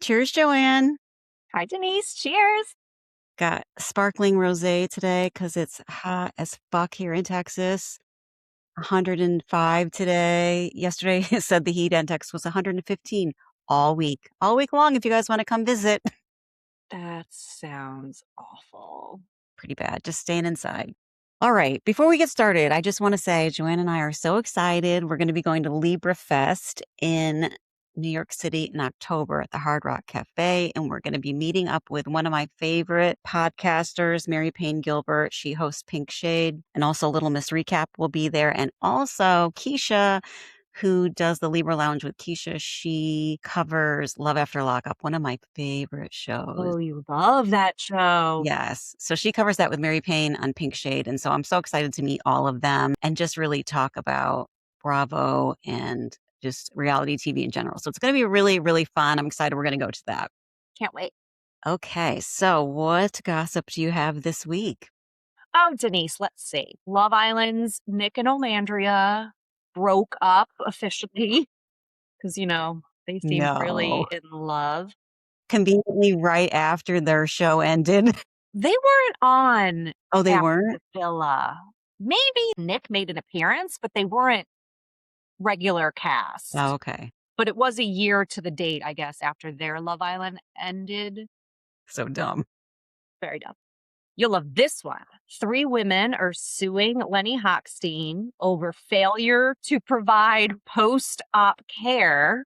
Cheers, Joanne. Hi, Denise. Cheers. Got sparkling rosé today because it's hot as fuck here in Texas. 105 today. Yesterday it said the heat index was 115 all week long. If you guys want to come visit, That sounds awful. pretty bad. Just staying inside. All right. Before we get started, I just want to say Joanne and I are so excited. We're going to be going to Libra Fest in New York City in October at the Hard Rock Cafe. And we're going to be meeting up with one of my favorite podcasters, Mary Payne Gilbert. She hosts Pink Shade. And also Little Miss Recap will be there. And also Keisha, who does the Libra Lounge with Keisha. She covers Love After Lockup, one of my favorite shows. Oh, you love that show. Yes. So she covers that with Mary Payne on Pink Shade. And so I'm so excited to meet all of them and just really talk about Bravo and just reality TV in general. So it's going to be really, really fun. I'm excited. We're going to go to that. Can't wait. Okay. So what gossip do you have this week? Oh, Denise, let's see. Love Island's Nick and Olandria broke up officially because, they seem really No. in love. Conveniently right after their show ended. They weren't on Oh, they after weren't? the villa. Maybe Nick made an appearance, but they weren't regular cast. Oh, okay. But it was a year to the date, I guess, after their Love Island ended. So dumb. Very dumb. You'll love this one. 3 women are suing Lenny Hochstein over failure to provide post-op care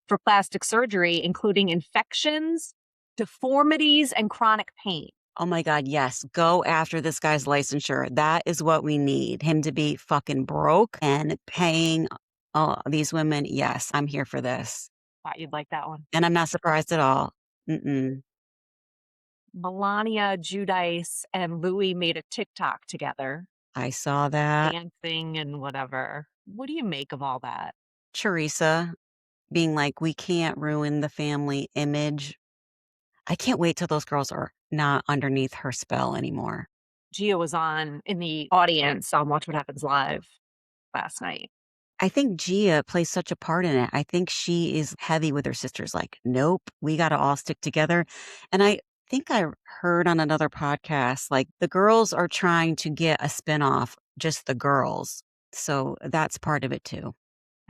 for plastic surgery, including infections, deformities, and chronic pain. Oh my God, yes. Go after this guy's licensure. That is what we need. Him to be fucking broke and paying these women. Yes, I'm here for this. Thought you'd like that one. And I'm not surprised at all. Mm-mm. Melania Giudice and Louis made a TikTok together, I saw that. dancing and whatever. What do you make of all that? Teresa being like, we can't ruin the family image. I can't wait till those girls are not underneath her spell anymore. Gia was on in the audience on Watch What Happens Live last night. I think Gia plays such a part in it. I think she is heavy with her sisters. Like, nope, we got to all stick together. And I think I heard on another podcast, like the girls are trying to get a spinoff, just the girls. So that's part of it too.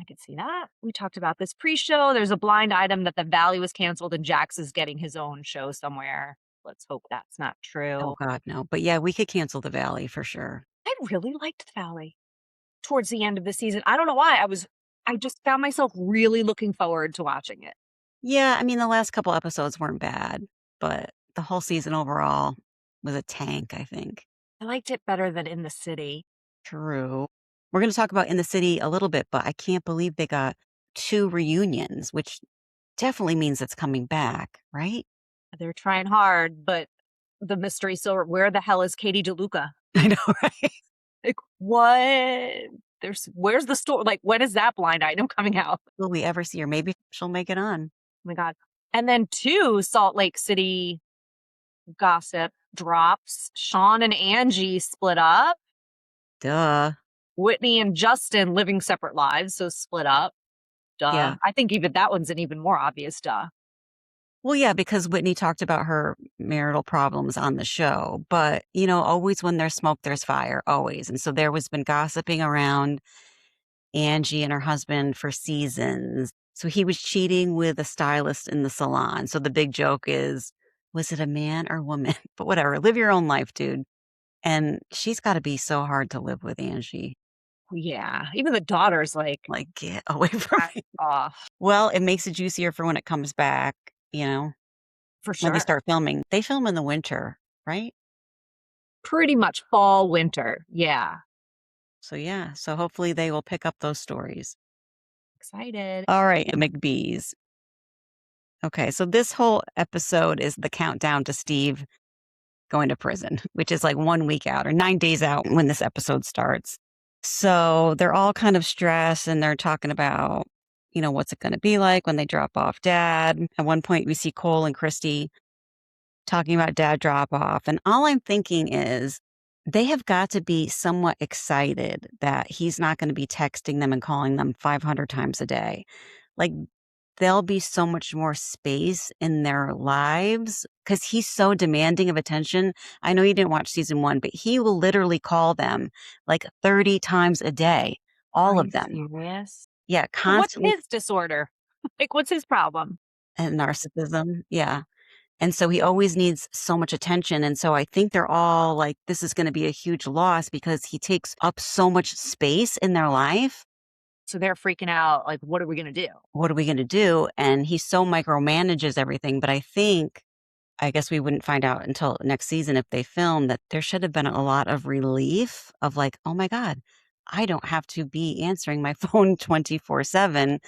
I could see that. We talked about this pre-show. There's a blind item that the Valley was canceled and Jax is getting his own show somewhere. Let's hope that's not true. Oh God, no. But yeah, we could cancel the Valley for sure. I really liked the Valley towards the end of the season. I don't know why. I just found myself really looking forward to watching it. Yeah, I mean, the last couple episodes weren't bad, but the whole season overall was a tank, I think. I liked it better than In the City. True. We're going to talk about In the City a little bit, but I can't believe they got 2 reunions, which definitely means it's coming back, right? They're trying hard, but the mystery still, where the hell is Katie DeLuca? I know, right? Like, what? Where's the story? Like, when is that blind item coming out? Will we ever see her? Maybe she'll make it on. Oh my God. And then 2 Salt Lake City gossip drops. Sean and Angie split up. Duh. Whitney and Justin living separate lives, so split up. Duh. Yeah. I think even that one's an even more obvious duh. Well, yeah, because Whitney talked about her marital problems on the show. But, always when there's smoke, there's fire, always. And so there was been gossiping around Angie and her husband for seasons. So he was cheating with a stylist in the salon. So the big joke is, was it a man or woman? But whatever, live your own life, dude. And she's got to be so hard to live with, Angie. Yeah. Even the daughter's like get away from me. off. Well, it makes it juicier for when it comes back, For sure. when they start filming. They film in the winter, right? Pretty much fall, winter. Yeah. So yeah, so hopefully they will pick up those stories. Excited. All right, the McBees. Okay, so this whole episode is the countdown to Steve going to prison, which is like 1 week out or 9 days out when this episode starts. So they're all kind of stressed and they're talking about, what's it going to be like when they drop off dad. At one point, we see Cole and Christy talking about dad drop off. And all I'm thinking is they have got to be somewhat excited that he's not going to be texting them and calling them 500 times a day. Like, there'll be so much more space in their lives because he's so demanding of attention. I know you didn't watch season 1, but he will literally call them like 30 times a day, Are all you of them. serious? Yeah, So what's constantly. his disorder? Like, what's his problem? And narcissism. Yeah. And so he always needs so much attention. And so I think they're all like, this is going to be a huge loss because he takes up so much space in their life. So they're freaking out. Like, what are we going to do? What are we going to do? And he so micromanages everything. But I guess we wouldn't find out until next season if they film that there should have been a lot of relief of like, oh my God, I don't have to be answering my phone 24/7.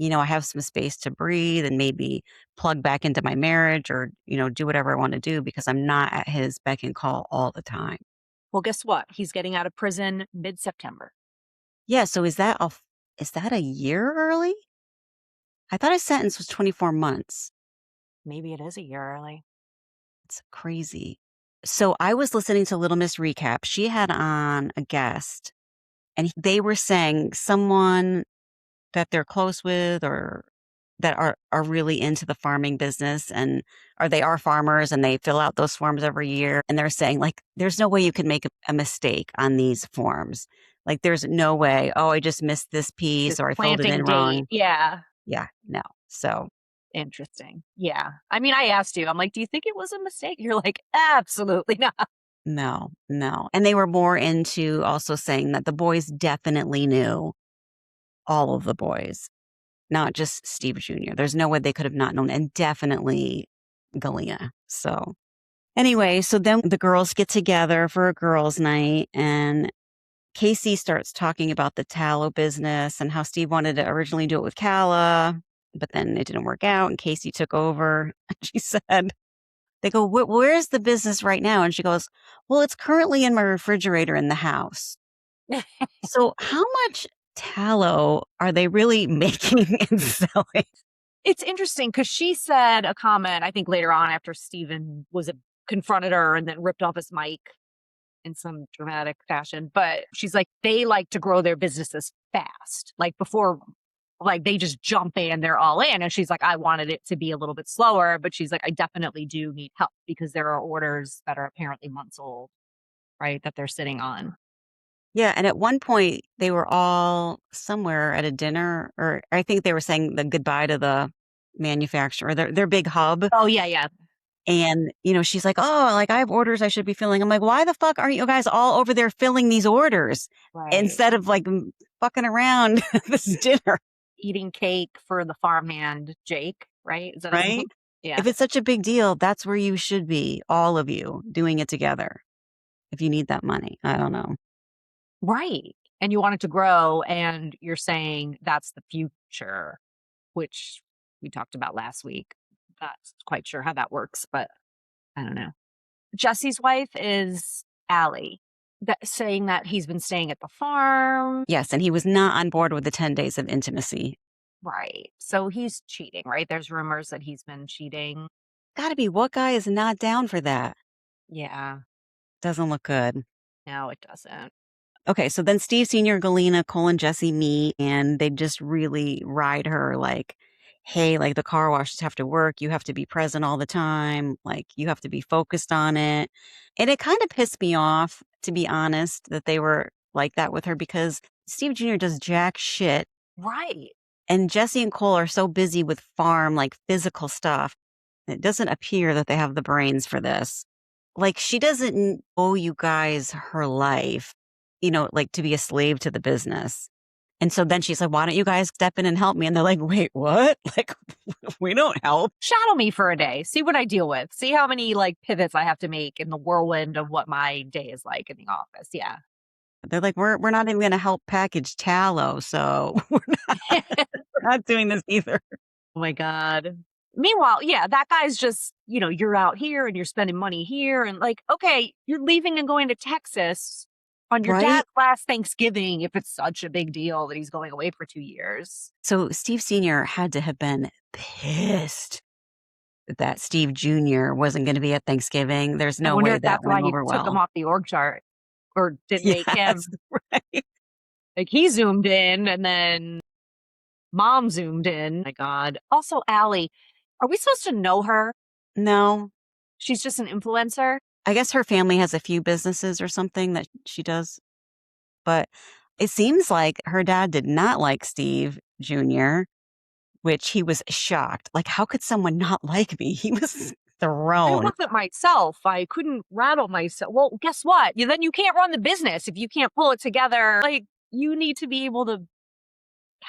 I have some space to breathe and maybe plug back into my marriage or, do whatever I want to do because I'm not at his beck and call all the time. Well, guess what? He's getting out of prison mid-September. Yeah. So is that a year early? I thought his sentence was 24 months. Maybe it is a year early. It's crazy. So I was listening to Little Miss Recap. She had on a guest and they were saying someone that they're close with or that are really into the farming business or they are farmers and they fill out those forms every year. And they're saying like, there's no way you can make a mistake on these forms. Like there's no way, oh, I just missed this piece This or I filled it planting in date. wrong. Yeah. Yeah, no. So Interesting. Yeah. I mean, I asked you, I'm like, do you think it was a mistake? You're like, absolutely not. no, no. And they were more into also saying that the boys definitely knew, all of the boys, not just Steve Jr. There's no way they could have not known, and definitely Galena. So anyway, so then the girls get together for a girls' night, and Casey starts talking about the tallow business and how Steve wanted to originally do it with Calla, but then it didn't work out, and Casey took over. She said, they go, where's the business right now? And she goes, well, it's currently in my refrigerator in the house. So how much tallow are they really making and selling? It's interesting because she said a comment, I think later on after Steven confronted her and then ripped off his mic in some dramatic fashion. But she's like, they like to grow their businesses fast. Like before, like they just jump in, they're all in. And she's like, I wanted it to be a little bit slower. But she's like, I definitely do need help because there are orders that are apparently months old, right? That they're sitting on. Yeah, and at one point, they were all somewhere at a dinner, or I think they were saying the goodbye to the manufacturer, their big hub, Oh, yeah, yeah. and, she's like, "Oh, like, I have orders I should be filling." I'm like, "Why the fuck aren't you guys all over there filling these orders Right. instead of, like, fucking around at this dinner?" Eating cake for the farmhand, Jake, right? Is that his name? Right? Yeah. If it's such a big deal, that's where you should be, all of you, doing it together if you need that money. I don't know. Right. And you want it to grow, and you're saying that's the future, which we talked about last week. Not quite sure how that works, but I don't know. Jesse's wife is Allie, saying that he's been staying at the farm. Yes, and he was not on board with the 10 days of intimacy. Right. So he's cheating, right? There's rumors that he's been cheating. Gotta be, what guy is not down for that? Yeah. Doesn't look good. No, it doesn't. Okay, so then Steve Sr., Galena, Cole, and Jesse meet, and they just really ride her like, hey, like the car washes have to work. You have to be present all the time. Like, you have to be focused on it. And it kind of pissed me off, to be honest, that they were like that with her because Steve Jr. does jack shit. Right. And Jesse and Cole are so busy with farm, like physical stuff. It doesn't appear that they have the brains for this. Like, she doesn't owe you guys her life, like to be a slave to the business. And so then she's like, why don't you guys step in and help me? And they're like, wait, what? Like, we don't help. Shadow me for a day. See what I deal with. See how many like pivots I have to make in the whirlwind of what my day is like in the office. Yeah. They're like, we're not even going to help package tallow. So we're not doing this either. Oh my God. Meanwhile, yeah, that guy's just, you're out here and you're spending money here. And like, okay, you're leaving and going to Texas on your Right? dad's last Thanksgiving if it's such a big deal that he's going away for 2 years. So Steve Sr. had to have been pissed that Steve Jr. wasn't going to be at Thanksgiving. There's I no wonder way if that that's why went he over took him well. off the org chart or didn't make him Yes, right. like he zoomed in and then Mom zoomed in. My God. Also, Allie, are we supposed to know her? No, She's just an influencer. I guess her family has a few businesses or something that she does, but it seems like her dad did not like Steve Jr., which he was shocked. Like, how could someone not like me? He was I thrown. wasn't myself. I couldn't rattle myself. Well, guess what? Then you can't run the business if you can't pull it together. Like, you need to be able to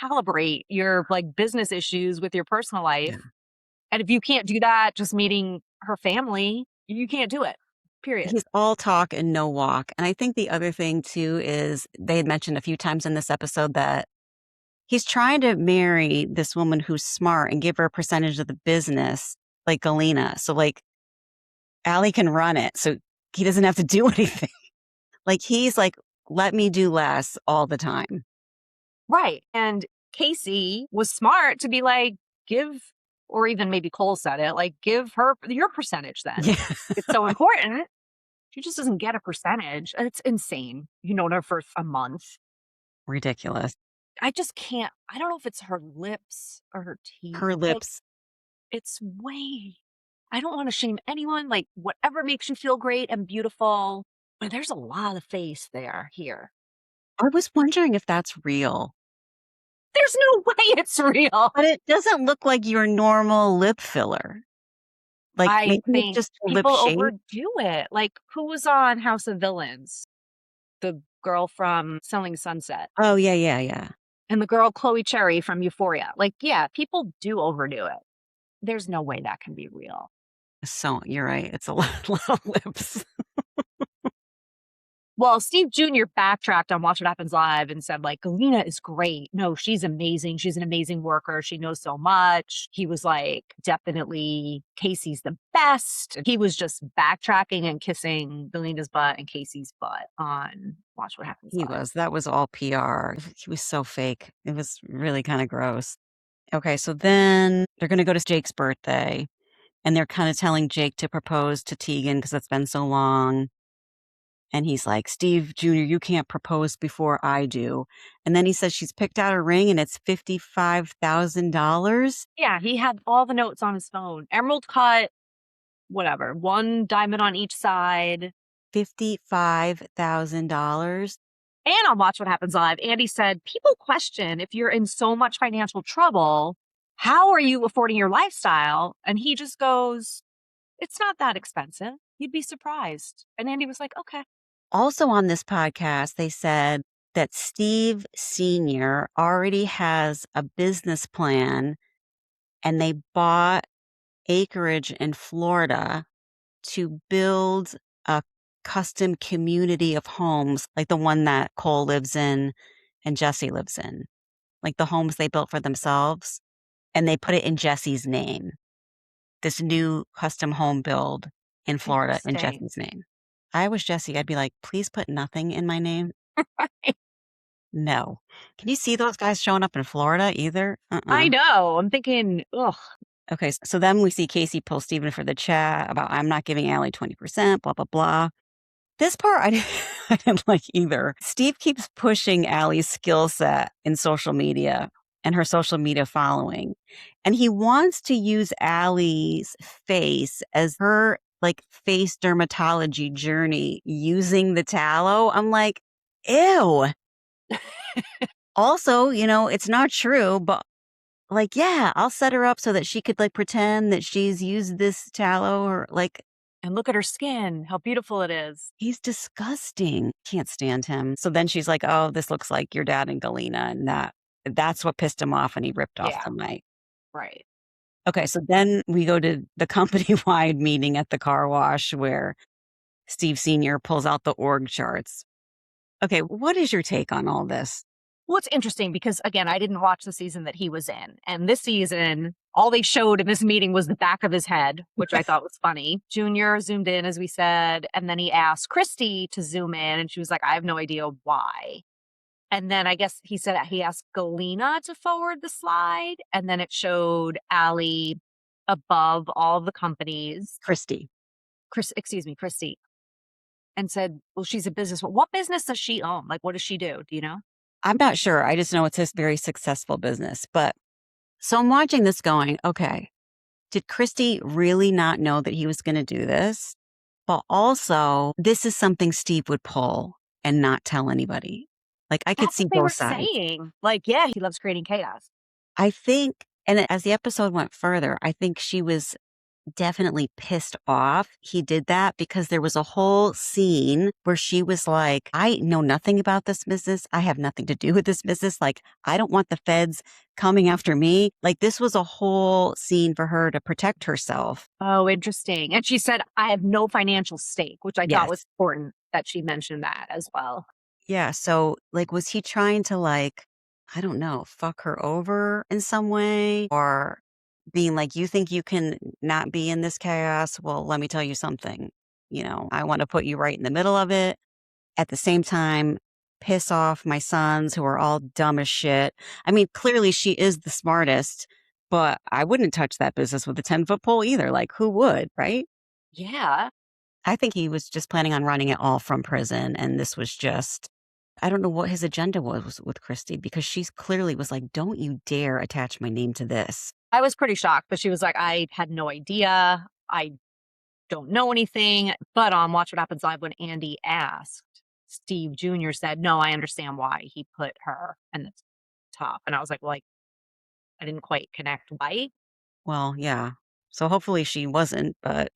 calibrate your like business issues with your personal life. Yeah. And if you can't do that, just meeting her family, you can't do it. Period. He's all talk and no walk. And I think the other thing too is they had mentioned a few times in this episode that he's trying to marry this woman who's smart and give her a percentage of the business, like Galena. So like Allie can run it. So he doesn't have to do anything. Like he's like, let me do less all the time. Right. And Casey was smart to be like, give, or even maybe Cole said it, like, give her your percentage then. Yeah. It's so important. She just doesn't get a percentage. It's insane. You know her for a month. Ridiculous. I just can't. I don't know if it's her lips or her teeth. Her Like, lips. it's way. I don't want to shame anyone. Like, whatever makes you feel great and beautiful. But there's a lot of face there here. I was wondering if that's real. There's no way it's real. But it doesn't look like your normal lip filler. Like I maybe it's think just lip people shape. overdo it. Like, who was on House of Villains? The girl from Selling Sunset Oh, yeah, yeah, yeah. and the girl Chloe Cherry from Euphoria. Like, yeah, people do overdo it. There's no way that can be real. So you're right. It's a lot of lips. Well, Steve Jr. backtracked on Watch What Happens Live and said, like, Galena is great. No, she's amazing. She's an amazing worker. She knows so much. He was like, definitely Casey's the best. He was just backtracking and kissing Galena's butt and Casey's butt on Watch What Happens He Live. was. That was all PR. He was so fake. It was really kind of gross. Okay, so then they're going to go to Jake's birthday and they're kind of telling Jake to propose to Tegan because it's been so long. And he's like, Steve Jr., you can't propose before I do. And then he says she's picked out a ring and it's $55,000. Yeah, he had all the notes on his phone. Emerald cut, whatever, one diamond on each side. $55,000. And on Watch What Happens Live, Andy said, people question if you're in so much financial trouble, how are you affording your lifestyle? And he just goes, it's not that expensive. You'd be surprised. And Andy was like, okay. Also on this podcast, they said that Steve Sr. already has a business plan and they bought acreage in Florida to build a custom community of homes like the one that Cole lives in and Jesse lives in, like the homes they built for themselves. And they put it in Jesse's name, this new custom home build in Florida in Interesting. Jesse's name. I was Jesse, I'd be like, please put nothing in my name. No. Can you see those guys showing up in Florida either? I know. I'm thinking, ugh. Okay, so then we see Casey pull Steven for the chat about I'm not giving Allie 20%, blah, blah, blah. This part I didn't, I didn't like either. Steve keeps pushing Allie's skill set in social media and her social media following. And he wants to use Allie's face as her like face dermatology journey using the tallow. I'm like, ew. Also, it's not true, but like, yeah, I'll set her up so that she could like pretend that she's used this tallow or like, And look at her skin, how beautiful it is. he's disgusting. Can't stand him. So then she's like, oh, this looks like your dad and Galena. And that's what pissed him off and he ripped off Yeah, the mic. right. Okay, so then we go to the company-wide meeting at the car wash where Steve Sr. pulls out the org charts. Okay, what is your take on all this? Well, it's interesting because, again, I didn't watch the season that he was in. And this season, all they showed in this meeting was the back of his head, which I thought was funny. Junior zoomed in, as we said, and then he asked Christy to zoom in, and she was like, I have no idea why. And then I guess he said he asked Galena to forward the slide, and then it showed Allie above all the companies. Christy. Christy, and said, well, she's a business. What business does she own? Like, what does she do? Do you know? I'm not sure. I just know it's a very successful business. But so I'm watching this going, okay, did Christy really not know that he was going to do this? But also, this is something Steve would pull and not tell anybody. Like, I could That's see what they were both sides. saying. Like, yeah, he loves creating chaos. I think, and as the episode went further, I think she was definitely pissed off he did that because there was a whole scene where she was like, I know nothing about this business. I have nothing to do with this business. Like, I don't want the feds coming after me. Like, this was a whole scene for her to protect herself. Oh, interesting. And she said, I have no financial stake, which I thought was Yes. important that she mentioned that as well. Yeah. So, like, was he trying to, like, I don't know, fuck her over in some way or being like, you think you can not be in this chaos? Well, let me tell you something. I want to put you right in the middle of it. At the same time, piss off my sons who are all dumb as shit. I mean, clearly she is the smartest, but I wouldn't touch that business with a 10-foot pole either. Like, who would, right? Yeah. I think he was just planning on running it all from prison. And this was just, I don't know what his agenda was with Christy because she's clearly was like, don't you dare attach my name to this. I was pretty shocked, but she was like, I had no idea. I don't know anything. But on Watch What Happens Live, when Andy asked, Steve Jr. said, no, I understand why he put her in the top. And I was like, well, I didn't quite connect why. Well, yeah. So hopefully she wasn't, but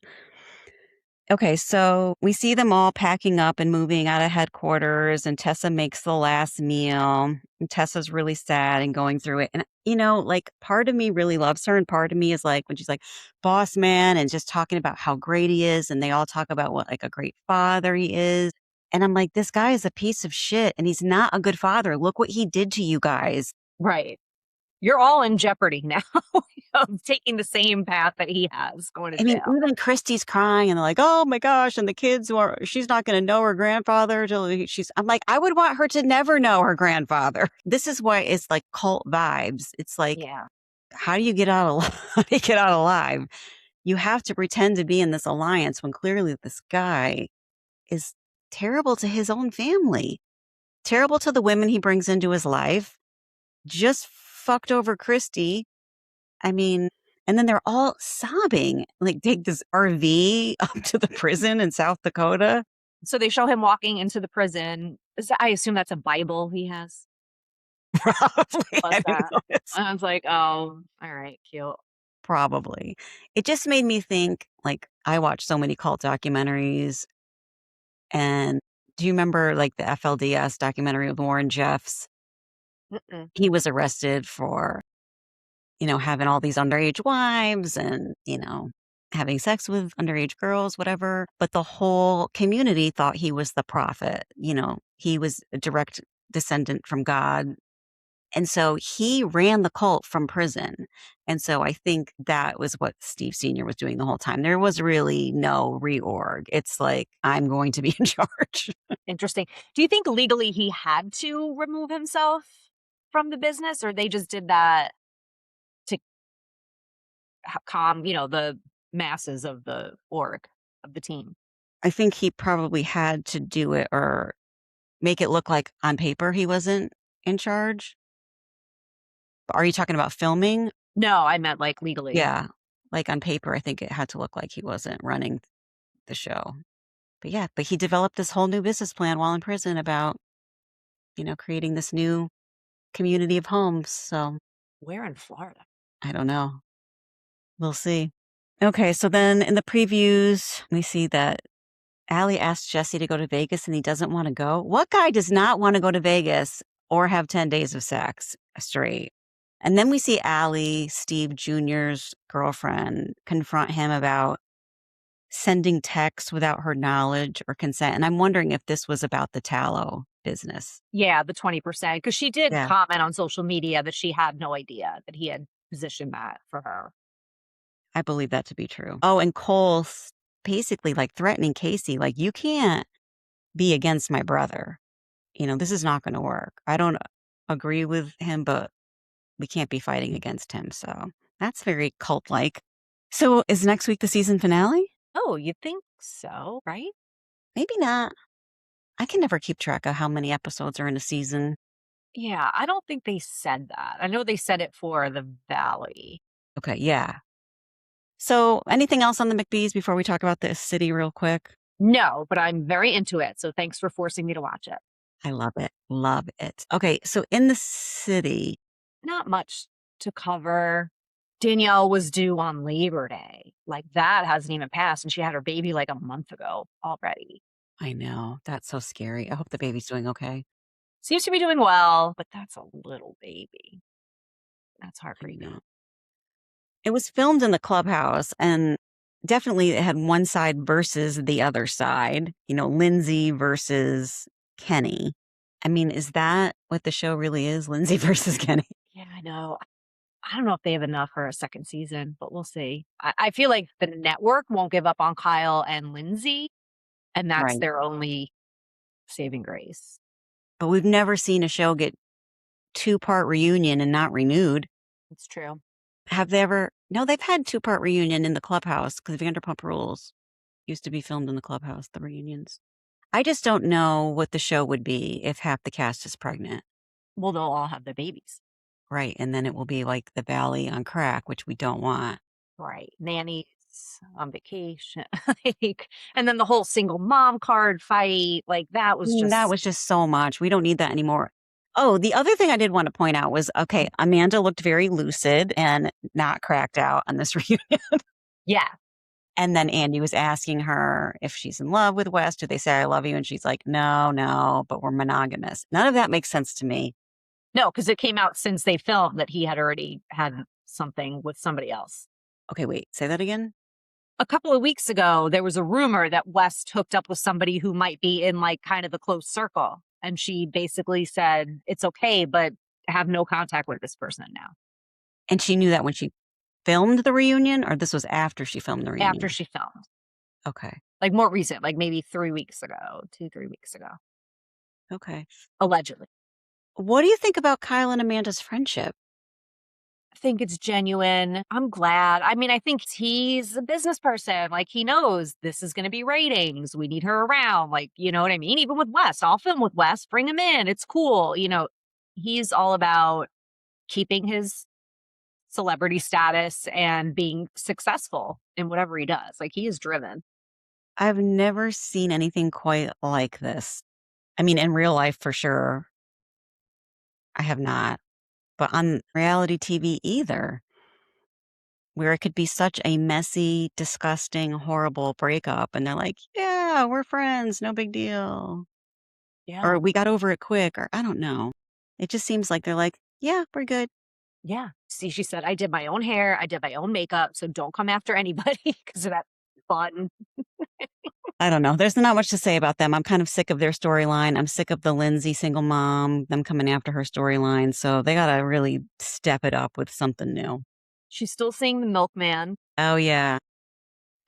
okay, so we see them all packing up and moving out of headquarters, and Tessa makes the last meal. And Tessa's really sad and going through it. And, like part of me really loves her, and part of me is like, when she's like, boss man, and just talking about how great he is. And they all talk about what like a great father he is. And I'm like, this guy is a piece of shit, and he's not a good father. Look what he did to you guys. Right. You're all in jeopardy now of taking the same path that he has going to I mean, jail. even Christy's crying and they're like, oh my gosh. And the kids she's not going to know her grandfather I'm like, I would want her to never know her grandfather. This is why it's like cult vibes. It's like, Yeah. how do you get out how do you get out alive? You have to pretend to be in this alliance when clearly this guy is terrible to his own family, terrible to the women he brings into his life, just fucked over Christy. I mean, and then they're all sobbing, like take this RV up to the prison in South Dakota. So they show him walking into the prison. I assume that's a Bible he has. Probably. Plus I didn't that. notice. I was like, oh, all right, cute. Probably. It just made me think, like, I watch so many cult documentaries. And do you remember like the FLDS documentary with Warren Jeffs? Mm-mm. He was arrested for, having all these underage wives and, having sex with underage girls, whatever. But the whole community thought he was the prophet. He was a direct descendant from God. And so he ran the cult from prison. And so I think that was what Steve Sr. was doing the whole time. There was really no reorg. It's like, I'm going to be in charge. Interesting. Do you think legally he had to remove himself from the business, or they just did that to calm, the masses of the org, of the team? I think he probably had to do it or make it look like on paper he wasn't in charge. Are you talking about filming? No, I meant like legally. Yeah. Like on paper, I think it had to look like he wasn't running the show. But yeah, but he developed this whole new business plan while in prison about, creating this new community of homes. So Where in Florida? I don't know. We'll see. Okay, so then in the previews, we see that Allie asked Jesse to go to Vegas and he doesn't want to go. What guy does not want to go to Vegas or have 10 days of sex straight? And then we see Allie, Steve Jr.'s girlfriend, confront him about sending texts without her knowledge or consent. And I'm wondering if this was about the tallow business. Yeah, the 20%. Because she did Yeah. comment on social media that she had no idea that he had positioned that for her. I believe that to be true. Oh, and Cole basically like threatening Casey, like, you can't be against my brother. This is not going to work. I don't agree with him, but we can't be fighting against him. So that's very cult like. So is next week the season finale? Oh, you think so, right? Maybe not. I can never keep track of how many episodes are in a season. Yeah, I don't think they said that. I know they said it for the Valley. Okay, yeah. So, anything else on the McBees before we talk about this city real quick? No, but I'm very into it, so thanks for forcing me to watch it. I love it. Love it. Okay, so in the city, Not much to cover. Danielle was due on Labor Day. Like, that hasn't even passed, and she had her baby, like, a month ago already. I know that's so scary. I hope the baby's doing okay. Seems to be doing well, but that's a little baby. That's I know. heartbreaking. It was filmed in the clubhouse, and definitely it had one side versus the other side, Lindsay versus Kenny. I mean, is that what the show really is? Lindsay versus Kenny? Yeah, I know. I don't know if they have enough for a second season, but we'll see. I feel like the network won't give up on Kyle and Lindsay, and that's Right. their only saving grace. But we've never seen a show get two-part reunion and not renewed. It's true. Have they ever? No, they've had two-part reunion in the clubhouse because Vanderpump Rules used to be filmed in the clubhouse, the reunions. I just don't know what the show would be if half the cast is pregnant. Well, they'll all have their babies. Right, and then it will be like the Valley on crack, which we don't want. Right. Nannies on vacation. Like, and then the whole single mom card fight. Like, that was That just, was just so much. We don't need that anymore. Oh, the other thing I did want to point out was, okay, Amanda looked very lucid and not cracked out on this reunion. yeah. And then Andy was asking her if she's in love with Wes. Do they say I love you? And she's like, no, no, but we're monogamous. None of that makes sense to me. No, because it came out since they filmed that he had already had something with somebody else. Okay, wait, say that again. A couple of weeks ago, there was a rumor that West hooked up with somebody who might be in like kind of the close circle. And she basically said, it's okay, but have no contact with this person now And she knew that when she filmed the reunion, or this was after she filmed the after reunion? she filmed. Okay. Like more recent, like maybe 3 weeks ago, 2, 3 weeks ago, Okay. allegedly. What do you think about Kyle and Amanda's friendship? I think it's genuine. I'm glad. I mean, I think he's a business person. Like, he knows this is going to be ratings. We need her around. Like, you know what I mean? Even with Wes, I'll film with Wes, bring him in. It's cool. He's all about keeping his celebrity status and being successful in whatever he does. Like, he is driven. I've never seen anything quite like this. I mean, in real life, for sure, I have not, but on reality TV either, where it could be such a messy, disgusting, horrible breakup. And they're like, yeah, we're friends, no big deal. Yeah. Or we got over it quick, or I don't know. It just seems like they're like, yeah, we're good. Yeah. See, she said, I did my own hair. I did my own makeup. So don't come after anybody because of that fun. I don't know. There's not much to say about them. I'm kind of sick of their storyline. I'm sick of the Lindsay single mom, them coming after her storyline. So they got to really step it up with something new. She's still seeing the milkman. Oh, yeah.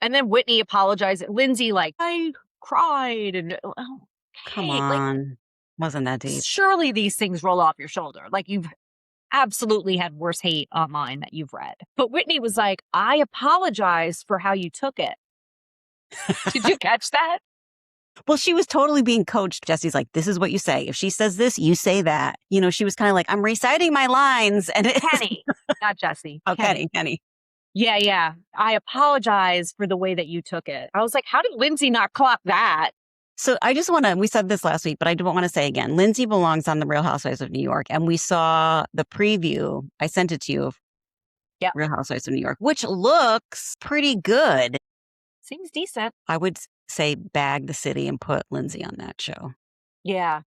And then Whitney apologized. Lindsay, like, I cried. And, Come okay, like, on. Wasn't that deep? surely these things roll off your shoulder. Like, you've absolutely had worse hate online that you've read. But Whitney was like, I apologize for how you took it. Did you catch that? Well, she was totally being coached. Jesse's like, this is what you say. If she says this, you say that. She was kind of like, I'm reciting my lines. And Kenny, not Jesse. oh, Kenny. Yeah, yeah. I apologize for the way that you took it. I was like, how did Lindsay not clock that? So I just we said this last week, but I do want to say again, Lindsay belongs on the Real Housewives of New York. And we saw the preview. I sent it to you. Yeah. Real Housewives of New York, which looks pretty good. Seems decent. I would say bag the city and put Lindsay on that show. Yeah.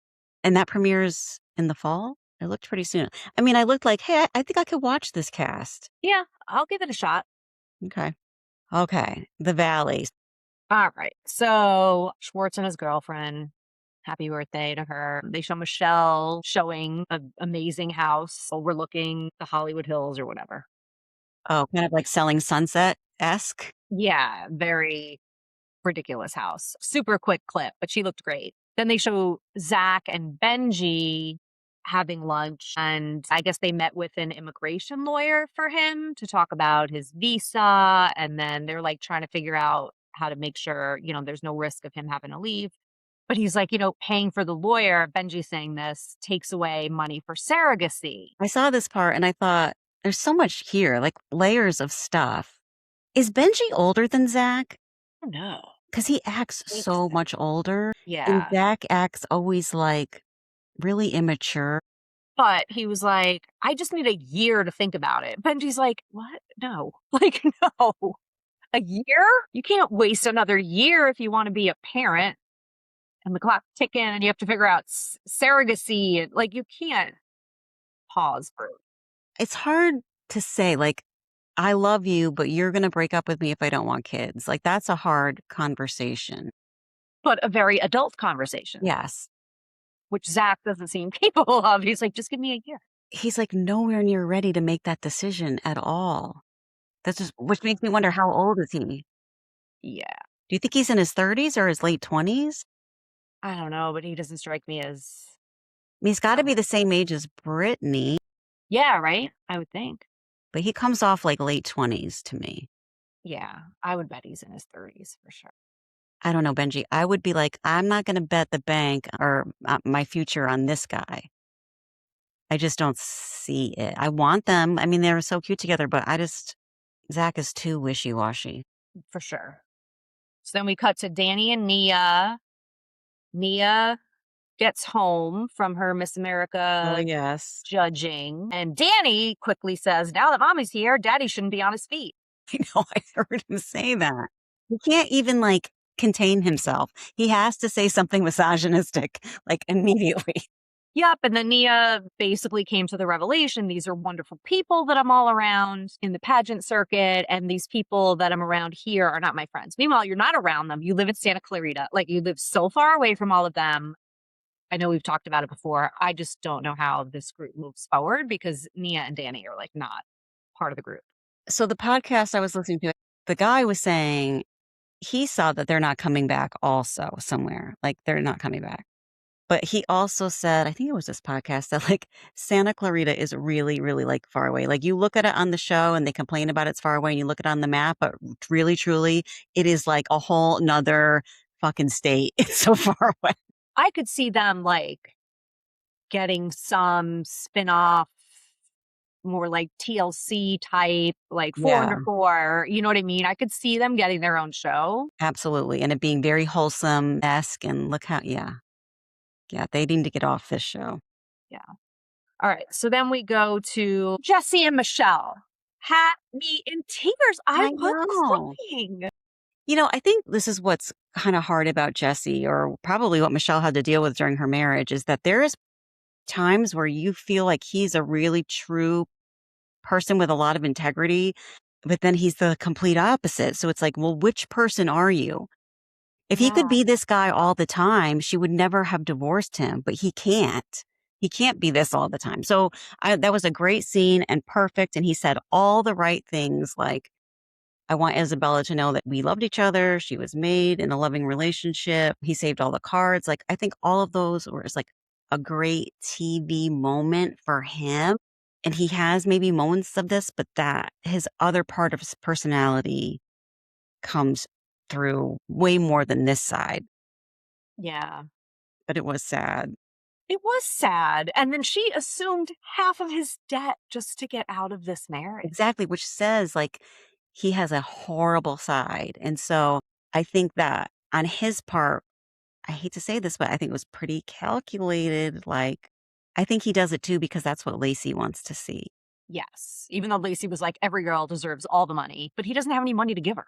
And that premieres in the fall. It looked pretty soon. I mean, I looked like, hey, I think I could watch this cast. Yeah. I'll give it a shot. Okay. Okay. The Valley. All right. So Schwartz and his girlfriend, happy birthday to her. They show Michelle showing an amazing house overlooking the Hollywood Hills or whatever. Oh, kind of like Selling Sunset-esque. Yeah. Very ridiculous house. Super quick clip, but she looked great. Then they show Zach and Benji having lunch. And I guess they met with an immigration lawyer for him to talk about his visa. And then they're like trying to figure out how to make sure, there's no risk of him having to leave. But he's like, paying for the lawyer, Benji saying this, takes away money for surrogacy. I saw this part and I thought, there's so much here, like layers of stuff. Is Benji older than Zach? No. Because he acts so much older. And Yeah. Zach acts always like really immature. But he was like, I just need a year to think about it. Benji's like, what? No. Like, no. A year? You can't waste another year if you want to be a parent. And the clock's ticking and you have to figure out surrogacy. And like, you can't pause for it. It's hard to say, like, I love you, but you're going to break up with me if I don't want kids. Like, that's a hard conversation. But a very adult conversation. Yes. Which Zach doesn't seem capable of. He's like, just give me a year. He's like nowhere near ready to make that decision at all. That's just, which makes me wonder, how old is he? Yeah. Do you think he's in his 30s or his late 20s? I don't know, but he doesn't strike me as. He's got to be the same age as Brittany. Yeah, right? I would think. But he comes off like late 20s to me. Yeah, I would bet he's in his 30s for sure. I don't know, Benji. I would be like, I'm not going to bet the bank or my future on this guy. I just don't see it. I want them. I mean, they're so cute together, but Zach is too wishy-washy. For sure. So then we cut to Danny and Nia. Nia gets home from her Miss America Yes. judging. And Danny quickly says, now that mommy's here, daddy shouldn't be on his feet. I know, I heard him say that. He can't even like contain himself. He has to say something misogynistic, like immediately. Yep. And then Nia basically came to the revelation, these are wonderful people that I'm all around in the pageant circuit. And these people that I'm around here are not my friends. Meanwhile, you're not around them. You live in Santa Clarita. Like, you live so far away from all of them. I know we've talked about it before. I just don't know how this group moves forward because Nia and Danny are like not part of the group. So the podcast I was listening to, the guy was saying he saw that they're not coming back also somewhere. Like, they're not coming back. But he also said, I think it was this podcast, that like Santa Clarita is really, really like far away. Like, you look at it on the show and they complain about it's far away and you look at it on the map, but really, truly, it is like a whole nother fucking state. It's so far away. I could see them like getting some spin-off, more like TLC type, like 4 Yeah. Under 4. You know what I mean? I could see them getting their own show. Absolutely. And it being very wholesome-esque, and look how, yeah, they need to get off this show. Yeah. All right. So then we go to Jesse and Michelle. Had me in tears. I was crying. You know, I think this is what's kind of hard about Jesse, or probably what Michelle had to deal with during her marriage, is that there is times where you feel like he's a really true person with a lot of integrity, but then he's the complete opposite. So it's like, well, which person are you? If he could be this guy all the time, she would never have divorced him, but he can't. He can't be this all the time. So that was a great scene and perfect. And he said all the right things, like, I want Isabella to know that we loved each other. She was made in a loving relationship. He saved all the cards. Like, I think all of those were just like a great TV moment for him. And he has maybe moments of this, but that his other part of his personality comes through way more than this side. Yeah. But it was sad. It was sad. And then she assumed half of his debt just to get out of this marriage. Exactly, which says like he has a horrible side. And so I think that on his part, I hate to say this, but I think it was pretty calculated. Like, I think he does it too because that's what Lacey wants to see. Yes. Even though Lacey was like, every girl deserves all the money, but he doesn't have any money to give her,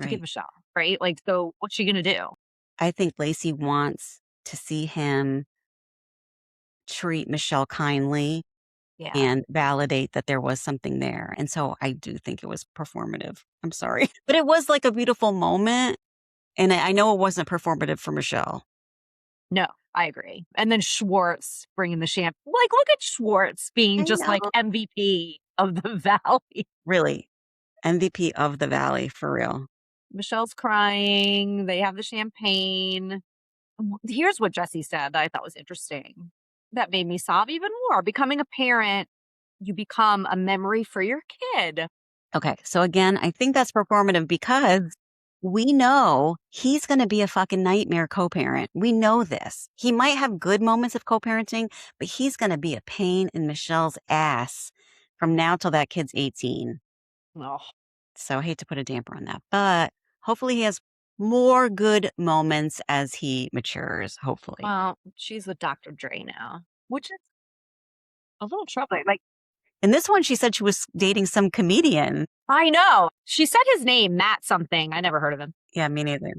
to give Michelle, right? Like, so what's she going to do? I think Lacey wants to see him treat Michelle kindly and validate that there was something there. And so I do think it was performative. I'm sorry. But it was like a beautiful moment. And I know it wasn't performative for Michelle. No, I agree. And then Schwartz bringing the champ. Like, look at Schwartz being just like MVP of the Valley. Really. MVP of the Valley, for real. Michelle's crying. They have the champagne. Here's what Jesse said that I thought was interesting. That made me sob even more. Becoming a parent, you become a memory for your kid. Okay. So again, I think that's performative because we know he's going to be a fucking nightmare co-parent. We know this. He might have good moments of co-parenting, but he's going to be a pain in Michelle's ass from now till that kid's 18. Oh, So I hate to put a damper on that, but hopefully he has more good moments as he matures, hopefully. well, she's with Dr. Dre now, which is a little troubling. Like, In this one, she said she was dating some comedian. I know. She said his name, Matt something. I never heard of him. Yeah, me neither.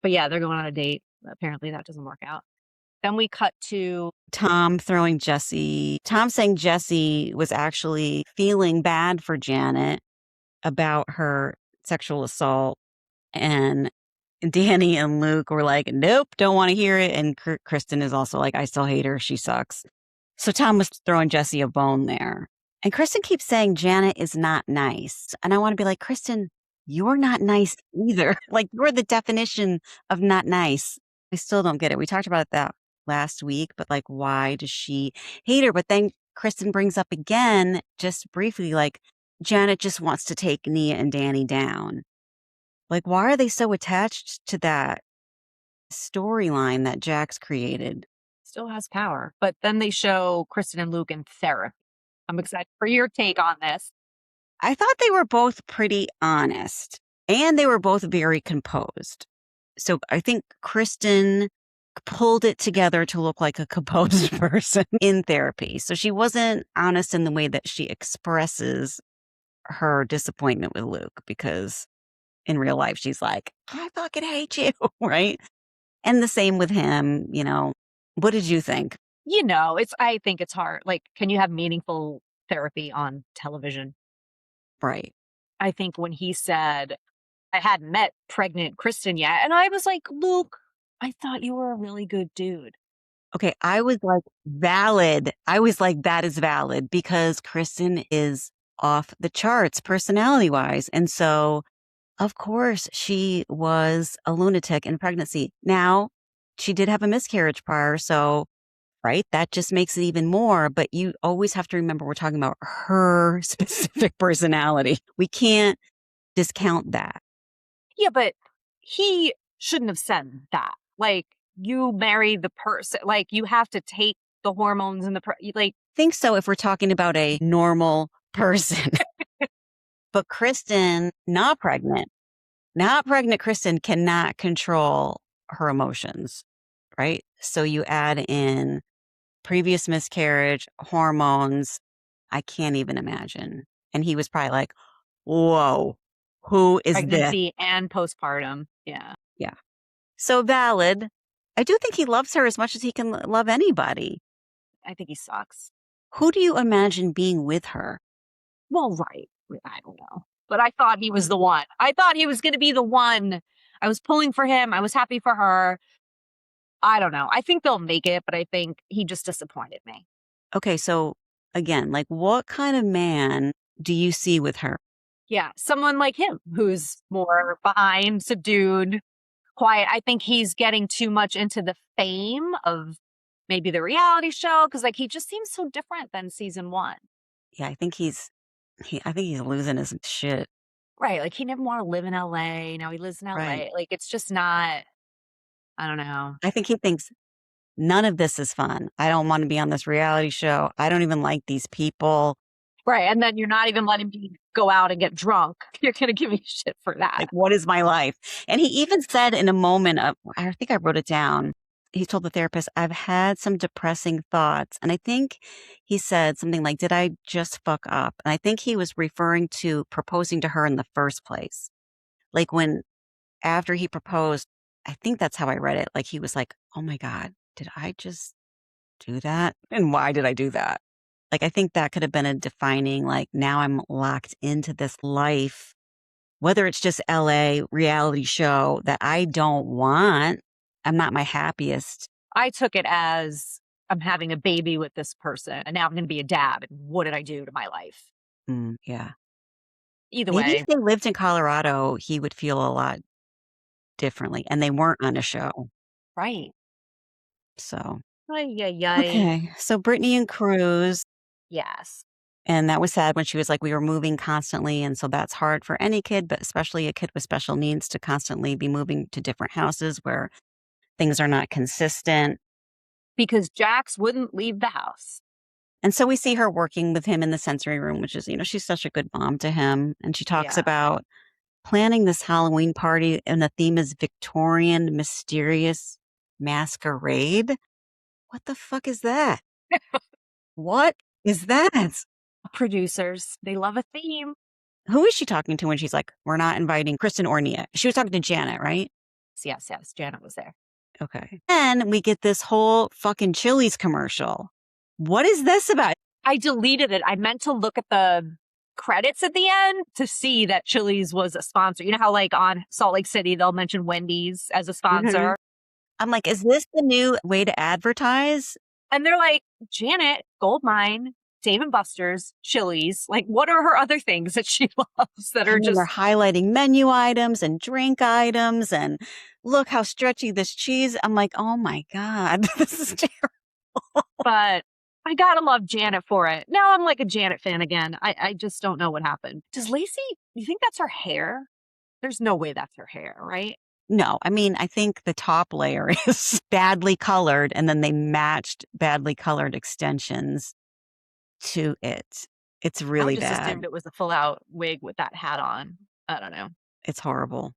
But yeah, they're going on a date. Apparently that doesn't work out. Then we cut to Tom throwing Jesse. Tom saying Jesse was actually feeling bad for Janet about her sexual assault. And Danny and Luke were like, nope, don't want to hear it. And Kristen is also like, I still hate her. She sucks. So Tom was throwing Jesse a bone there. And Kristen keeps saying Janet is not nice. And I want to be like, Kristen, you're not nice either. Like, you're the definition of not nice. I still don't get it. We talked about that last week, but like, why does she hate her? But then Kristen brings up again, just briefly, like, Janet just wants to take Nia and Danny down. Like, why are they so attached to that storyline that Jax created? still has power. But then they show Kristen and Luke in therapy. I'm excited for your take on this. I thought they were both pretty honest and they were both very composed. So I think Kristen pulled it together to look like a composed person in therapy. So she wasn't honest in the way that she expresses her disappointment with Luke, because in real life, she's like, I fucking hate you, right? And the same with him, you know. What did you think? You know, I think it's hard. Like, can you have meaningful therapy on television? Right. I think when he said, I hadn't met pregnant Kristen yet. And I was like, Luke, I thought you were a really good dude. Okay, I was like, valid. I was like, that is valid because Kristen is off the charts personality wise. And so, of course, she was a lunatic in pregnancy. Now, she did have a miscarriage prior. So, right, that just makes it even more. But you always have to remember we're talking about her specific personality. We can't discount that. Yeah, but he shouldn't have said that. Like, you marry the person, like, you have to take the hormones and like, Think so if we're talking about a normal person. But Kristen, not pregnant Kristen cannot control her emotions, right? So you add in previous miscarriage, hormones. I can't even imagine. And he was probably like, whoa, who is this? pregnancy and postpartum. Yeah. Yeah. So valid. I do think he loves her as much as he can love anybody. I think he sucks. Who do you imagine being with her? Well, right. I don't know. But I thought he was the one. I thought he was going to be the one. I was pulling for him. I was happy for her. I don't know. I think they'll make it, but I think he just disappointed me. Okay, so again, like what kind of man do you see with her? Yeah. Someone like him who's more behind, subdued, quiet. I think he's getting too much into the fame of maybe the reality show because like he just seems so different than season one. Yeah, I think I think he's losing his shit. Right. Like he didn't want to live in LA. Now he lives in LA. Right. Like it's just not, I don't know. I think he thinks none of this is fun. I don't want to be on this reality show. I don't even like these people. Right. And then you're not even letting me go out and get drunk. You're going to give me shit for that. Like, what is my life? And he even said in a moment of, I think I wrote it down. He told the therapist, I've had some depressing thoughts. And I think he said something like, did I just fuck up? And I think he was referring to proposing to her in the first place. Like when, after he proposed, I think that's how I read it. Like he was like, oh my God, did I just do that? And why did I do that? Like, I think that could have been a defining, like, now I'm locked into this life, whether it's just LA reality show that I don't want. I'm not my happiest. I took it as I'm having a baby with this person and now I'm going to be a dad. And what did I do to my life? Yeah. Either Maybe way. if they lived in Colorado, he would feel a lot differently. And they weren't on a show. Right. So, Ay, ay, ay. okay. So Brittany and Cruz, Yes. And that was sad when she was like, we were moving constantly. And so that's hard for any kid, but especially a kid with special needs to constantly be moving to different houses where things are not consistent. Because Jax wouldn't leave the house. And so we see her working with him in the sensory room, which is, she's such a good mom to him. And she talks Yeah. about planning this Halloween party, and the theme is Victorian mysterious masquerade. What the fuck is that? What is that? Producers, they love a theme. Who is she talking to when she's like, we're not inviting Kristen or Nia? She was talking to Janet, right? Yes. Janet was there. Okay. Then we get this whole fucking Chili's commercial. What is this about? I deleted it. I meant to look at the credits at the end to see that Chili's was a sponsor. You know how like on Salt Lake City, they'll mention Wendy's as a sponsor. Mhm. I'm like, is this the new way to advertise? And they're like, Janet, Goldmine, Dave & Buster's, Chili's. Like, what are her other things that she loves that are And then just... they're highlighting menu items and drink items and look how stretchy this cheese. I'm like, oh my God, this is terrible. But I gotta love Janet for it. Now I'm like a Janet fan again. I just don't know what happened. Does Lacey, you think that's her hair? There's no way that's her hair, right? No, I mean, I think the top layer is badly colored, and then they matched badly colored extensions to it. It's really I just bad. assumed it was a full out wig with that hat on. I don't know. It's horrible.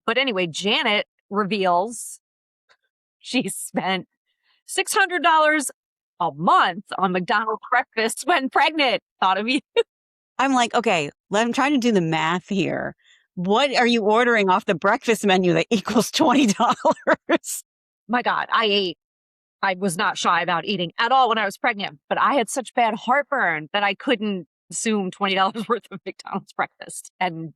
But anyway, Janet reveals she spent $600 a month on McDonald's breakfast when pregnant. Thought of you. I'm like, okay, I'm trying to do the math here. What are you ordering off the breakfast menu that equals $20? My God, I was not shy about eating at all when I was pregnant, but I had such bad heartburn that I couldn't consume $20 worth of McDonald's breakfast and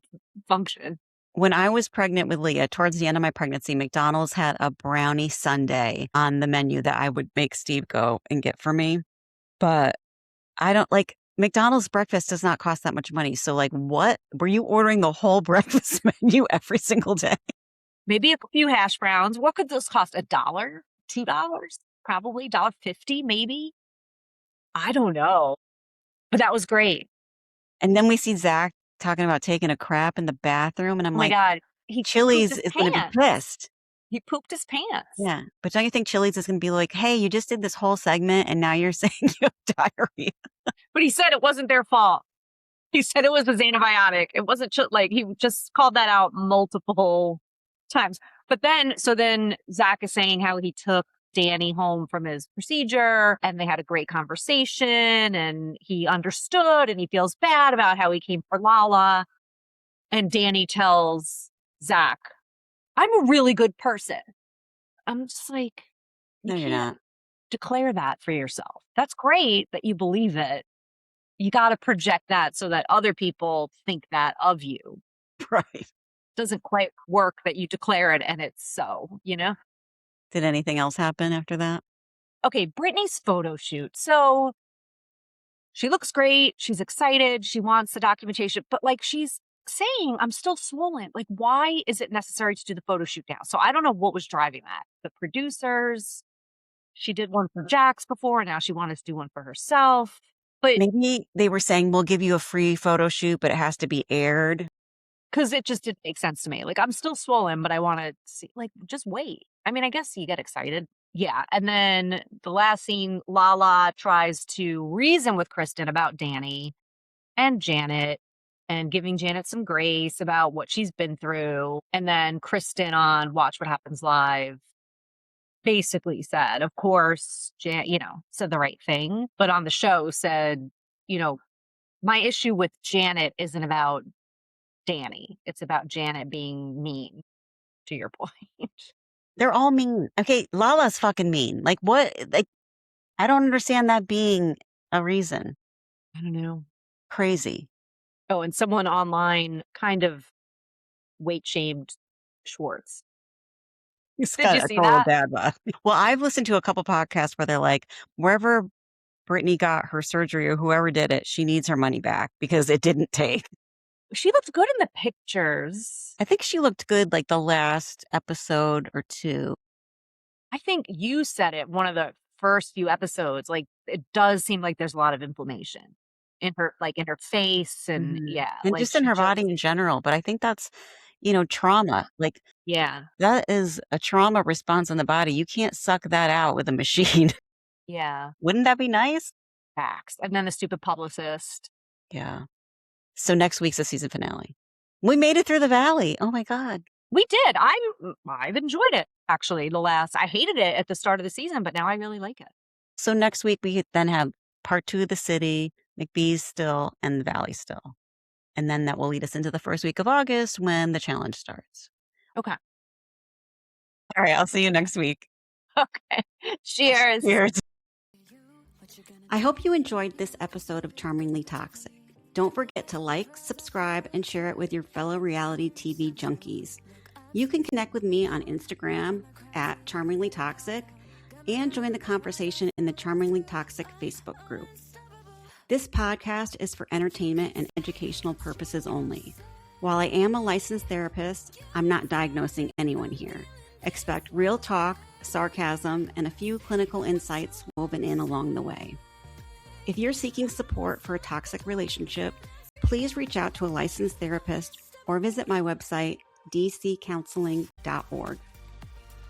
function. When I was pregnant with Leah, towards the end of my pregnancy, McDonald's had a brownie sundae on the menu that I would make Steve go and get for me. But I don't like McDonald's breakfast does not cost that much money. So like, what were you ordering the whole breakfast menu every single day? Maybe a few hash browns. What could those cost? $1? $2? Probably $1.50, maybe. I don't know. But that was great. And then we see Zach talking about taking a crap in the bathroom. And I'm Oh my like, God. Chili's is going to be pissed. He pooped his pants. Yeah. But don't you think Chili's is going to be like, hey, you just did this whole segment and now you're saying you have diarrhea? But he said it wasn't their fault. He said it was his antibiotic. It wasn't like he just called that out multiple times. But then Zach is saying how he took Danny home from his procedure and they had a great conversation and he understood and he feels bad about how he came for Lala. And Danny tells Zach, I'm a really good person. I'm just like, No, you're not. Declare that for yourself. That's great that you believe it. You got to project that so that other people think that of you. Right. Doesn't quite work that you declare it and it's so, Did anything else happen after that? Okay, Brittany's photo shoot. So she looks great. She's excited. She wants the documentation, but like she's saying, I'm still swollen. Like, why is it necessary to do the photo shoot now? So I don't know what was driving that. The producers, she did one for Jax before. Now she wanted to do one for herself. But maybe they were saying, we'll give you a free photo shoot, but it has to be aired. Because it just didn't make sense to me. Like, I'm still swollen, but I want to see, like, just wait. I mean, I guess you get excited. Yeah. And then the last scene, Lala tries to reason with Kristen about Danny and Janet and giving Janet some grace about what she's been through. And then Kristen on Watch What Happens Live basically said, of course, said the right thing. But on the show said, my issue with Janet isn't about Danny. It's about Janet being mean, to your point. They're all mean. Okay, Lala's fucking mean. Like what? Like, I don't understand that being a reason. I don't know. Crazy. Oh, and someone online kind of weight shamed Schwartz. Did you see that? Bad body. Well, I've listened to a couple podcasts where they're like, wherever Brittany got her surgery or whoever did it, she needs her money back because it didn't take. She looked good in the pictures. I think she looked good like the last episode or two. I think you said it one of the first few episodes. Like, it does seem like there's a lot of inflammation. in her face and Mhm. yeah, And like just in she her just body in general, but I think that's, trauma. Like, yeah, that is a trauma response in the body. You can't suck that out with a machine. yeah, Wouldn't that be nice? facts. And then the stupid publicist. Yeah. So next week's the season finale. We made it through the valley. Oh my god. We did. I've enjoyed it actually. I hated it at the start of the season, but now I really like it. So next week we then have part 2 of the city, McBee's still, and the valley still. And then that will lead us into the first week of August when the challenge starts. Okay. All right, I'll see you next week. Okay. Cheers. Cheers. I hope you enjoyed this episode of Charmingly Toxic. Don't forget to like, subscribe, and share it with your fellow reality TV junkies. You can connect with me on Instagram at Charmingly Toxic and join the conversation in the Charmingly Toxic Facebook group. This podcast is for entertainment and educational purposes only. While I am a licensed therapist, I'm not diagnosing anyone here. Expect real talk, sarcasm, and a few clinical insights woven in along the way. If you're seeking support for a toxic relationship, please reach out to a licensed therapist or visit my website, dccounseling.org.